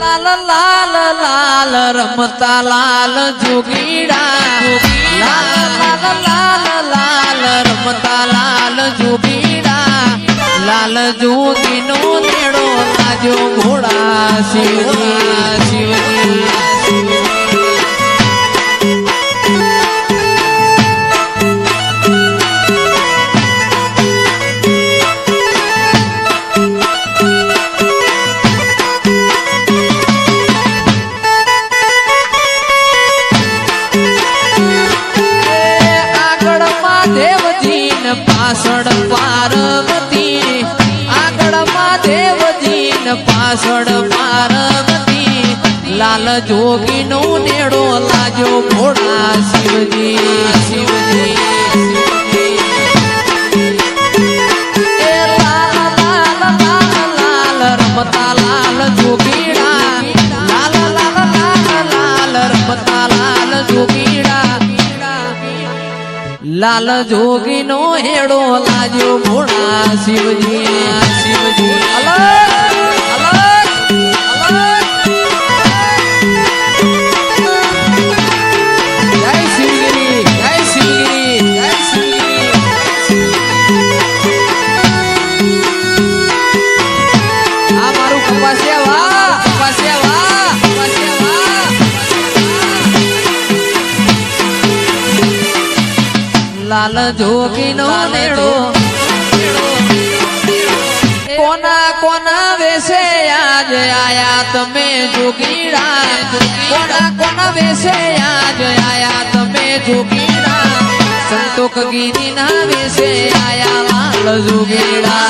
લાલ લાલ લાલ રમતા લાલ જોગીડા લાલ લાલ લાલ લાલ રમતા લાલ જોગીડા લાલ જોગીનો નેડો લાજો ઘોડા શિવજી શિવજી પાછળ પાર્વતી આગળ મહાદેવજી પાછળ પાર્વતી લાલ જોગી નો નેડો લાજો ઘોડા શિવજી શિવજી લાલ લાલ લાલ લાલ રમતા લાલ જોગીડા લાલ લાલ લાલ લાલ રમતા લાલ જોગીડા લાલ જોગી નો હેડો લાજો ઘોડા શિવજી શિવજી અલગ અલગ અલગ જય શિવગીરી જય શિવગીરી જય શિવગીરી આ મારું કપાસિયા વાહ કપાસિયા વાહ કપાસિયા લાલ જોગી નો નેડો કોના કોના વેશે આજ આયા તમે જોગીડા કોના કોના વેશે આજ આયા તમે જોગીડા સંતોક ગીરી ના વેશે આયા લાલ જોગીડા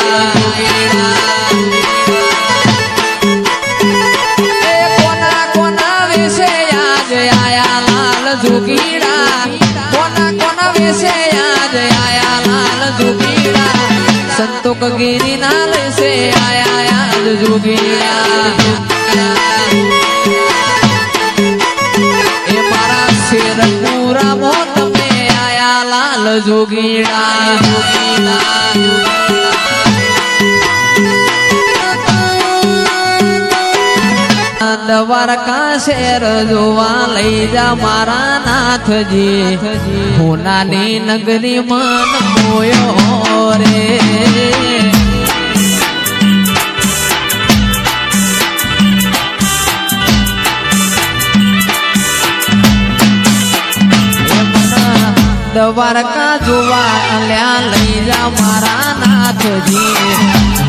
કોના કોના વેશે આજ આયા લાલ જોગીડા કોના કોના વેશે સંતોક ગીરી ના લેશે આયા યાદ જોગીડા એ મારા શેર પૂરા મો તમે આયા લાલ જોગીડા દ્વારકા શેર જોવા લઈ જા મારા નાથજી હોનાની નગરી મન મોયો રે દ્વારકા જોવા અલ્યા લઈ જા મારા નાથજી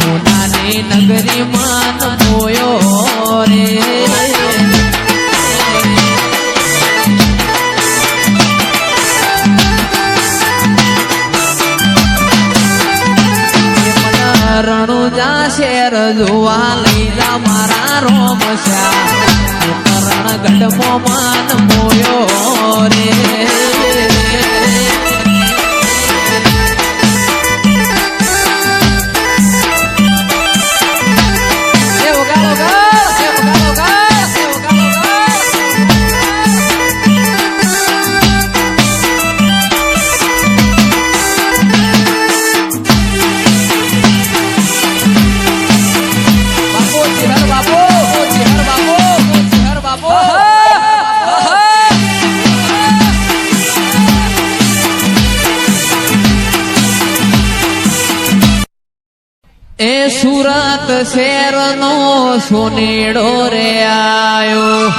હોનાની નગરી મન મોયો રે રણુજા શેર જોવા લઈ જા મારા રોમશા રણગઢ મન મોયો રે એ સુરત શેર નો સોનેડો રે આયો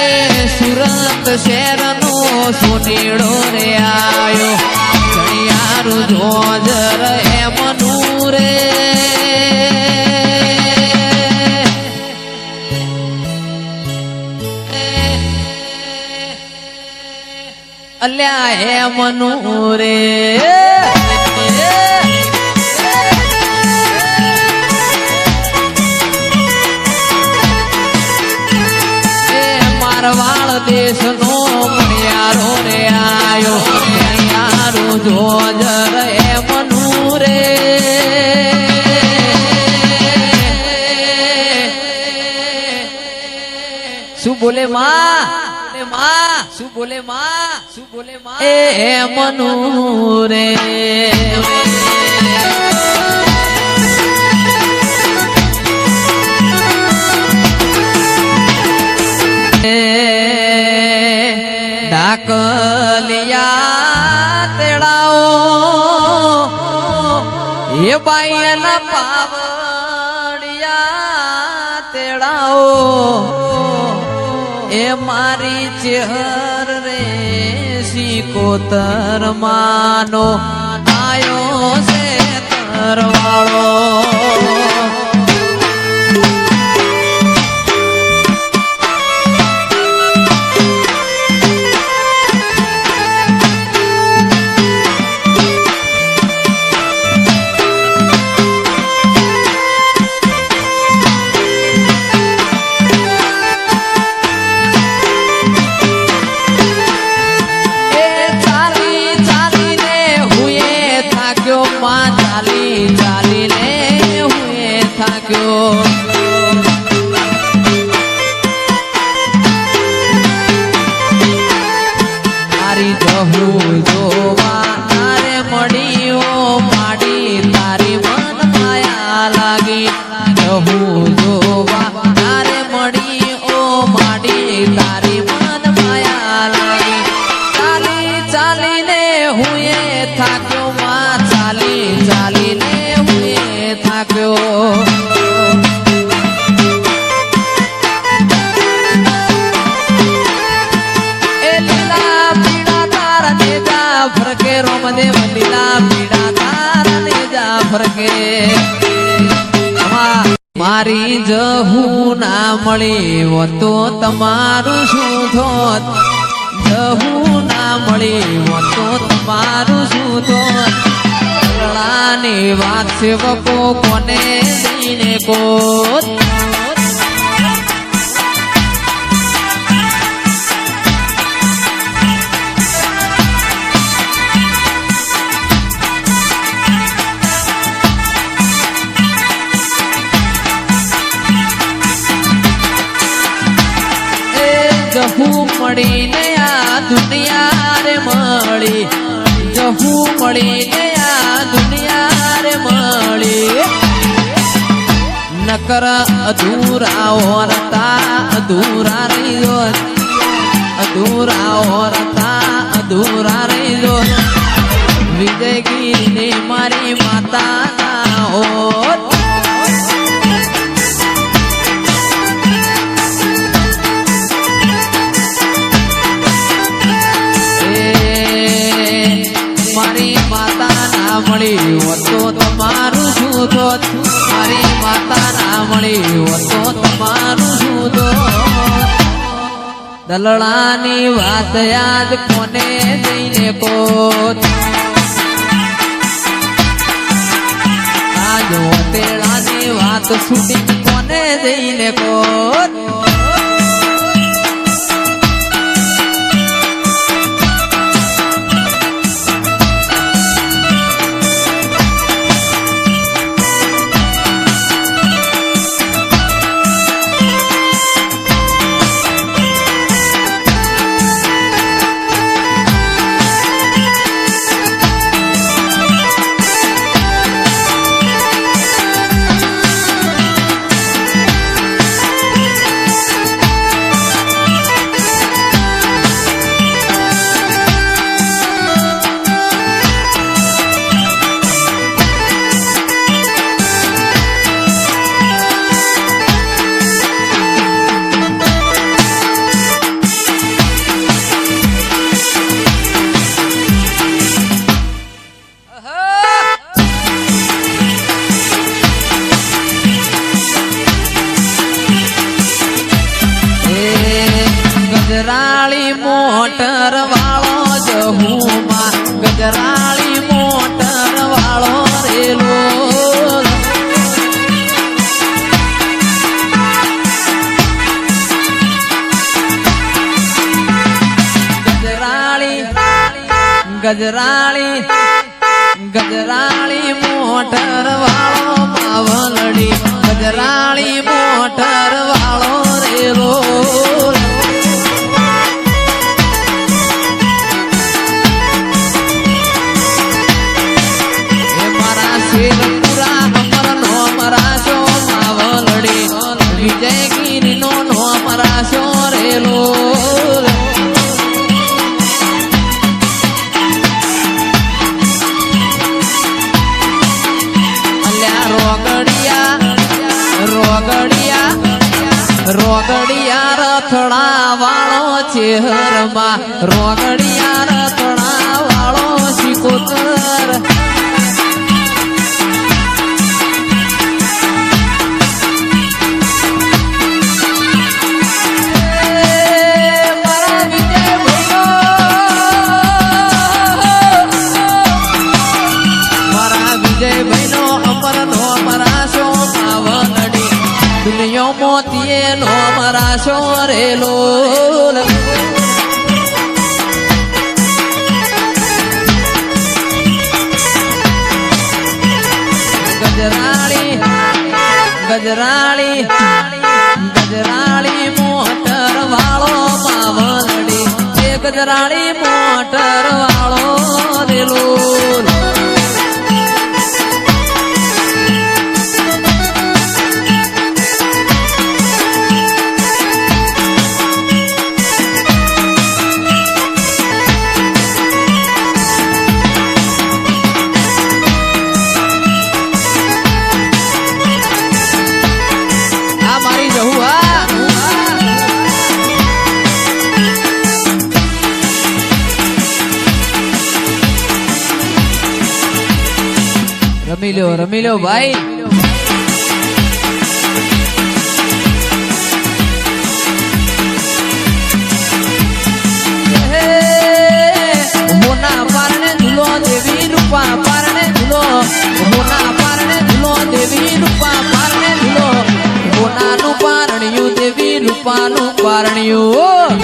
એ સુરત શેર નો સોનેડો રે આયો ચણિયારું જોજર એ મનુ રે અલ્યા હે મનુ રે મારવાડ દેશ નો મણિયારો રે આયો મણિયારો જોજર હે મનુ રે શું બોલે માં શું બોલે માં શું બોલે માં એ મનુ રે અકલિયા તેડાઓ એ બાઈના પાવડિયા તેડાઓ એ મારી ચેહર રે શિકોતર માનો આયો છે તરવાળો મારી જહુ ના મળી તો તમારું શું થોત જહુ ના મળી તો તમારું શું થોત લડાની વાત સેવકો કોને દઈને કોત જહુ મળીને આ દુનિયા રે મળી જહુ મળીને આ દુનિયા રે મળી નકર અધૂરા ઓરતા અધૂરા રહી જો અધૂરા ઓરતા અધૂરા રહી જો વિજયગીરી મારી માતા ના હોત મળી તો તમારું શું થોત મારી માતા ના મળી તો તમારું શું થોત દલડાની વાત યાદ કોને જઈને કોત આજ તેડાની વાત છૂટી કોને જઈને કોત ગજરાળી મોટર વાળો જહુમાં ગજરાળી મોટર વાળો રેલો ગજરાળી ગજરાળી મોટર વાળો માવલડી ગજરાળી મોટર વાળો રેલો વિજયગીરી નો મરાશો રેલો રોગડિયા રથડા વાળો ચેહરમાં રોગડિયા રથડા વાળો શિકોતર મોતીએ નો મારા શોરેલો ગજરાળી મોટર વાળો માવલડી ગજરાળી મોટર વાળો રેલો રમી લો ભાઈ મોના પારણે ઝૂલો દેવી રૂપા પારણે ઝૂલો મોના પારણે ઝૂલો દેવી રૂપા પારણે ઝૂલો મોનાનું પારણિયું દેવી રૂપાનું પારણિયું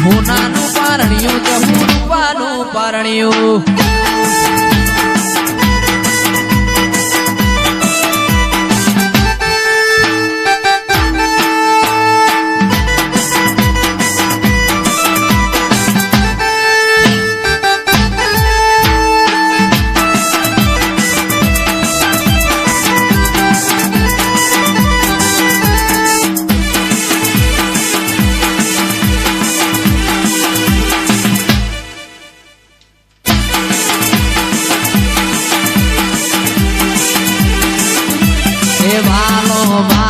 હોનાનું પારણિયું જહુ રૂપાનું પારણિયું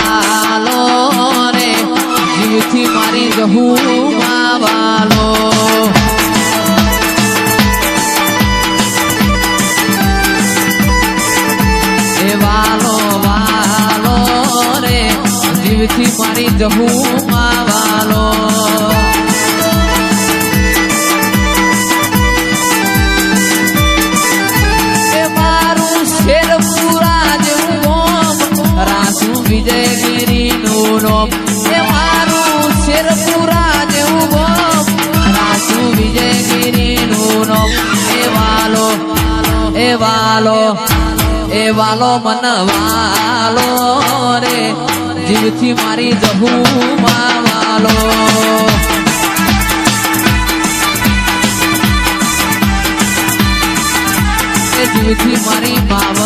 વાલો રે જીવથી મારી જહું વાલો વાલો રે જીવથી મારી જહું વાલો મારું શેર પૂરા વિજયગીરી નું નામ એ મારું શેરપુરા જેવું ગોમ રાસુ વિજયગીરી નું નામ એ વાલો મન વાલો રે જીવથી મારી જહું વાલો જીવથી મારી માવ